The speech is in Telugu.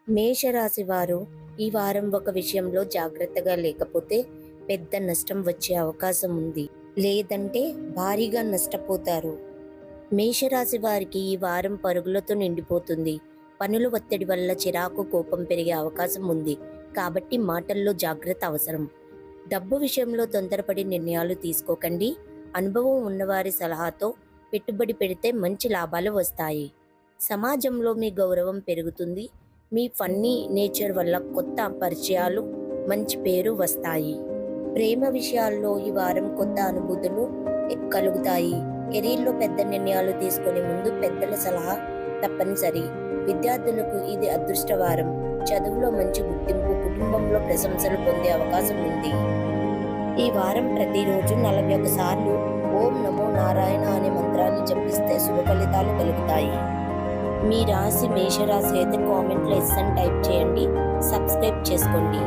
మేషరాశి వారు ఈ వారం ఒక విషయంలో జాగ్రత్తగా లేకపోతే పెద్ద నష్టం వచ్చే అవకాశం ఉంది. లేదంటే భారీగా నష్టపోతారు. మేషరాశి వారికి ఈ వారం పరుగులతో నిండిపోతుంది. పనుల ఒత్తిడి వల్ల చిరాకు, కోపం పెరిగే అవకాశం ఉంది. కాబట్టి మాటల్లో జాగ్రత్త అవసరం. డబ్బు విషయంలో తొందరపడి నిర్ణయాలు తీసుకోకండి. అనుభవం ఉన్నవారి సలహాతో పెట్టుబడి పెడితే మంచి లాభాలు వస్తాయి. సమాజంలో మీ గౌరవం పెరుగుతుంది. మీ ఫన్నీ నేచర్ వల్ల కొత్త పరిచయాలు, మంచి పేరు వస్తాయి. ప్రేమ విషయాల్లో ఈ వారం కొత్త అనుభూతులు కలుగుతాయి. కెరీర్లో పెద్ద నిర్ణయాలు తీసుకునే ముందు పెద్దల సలహా తప్పనిసరి. విద్యార్థులకు ఇది అదృష్టవారం. చదువులో మంచి గుర్తింపు, కుటుంబంలో ప్రశంసలు పొందే అవకాశం ఉంది. ఈ వారం ప్రతిరోజు 41 సార్లు ఓం నమో నారాయణ అనే మంత్రాన్ని జపిస్తే శుభ ఫలితాలు కలుగుతాయి. మీ రాశి మేషరాశి అయితే కామెంట్లో ఎస్ అని టైప్ చేయండి. సబ్స్క్రైబ్ చేసుకోండి.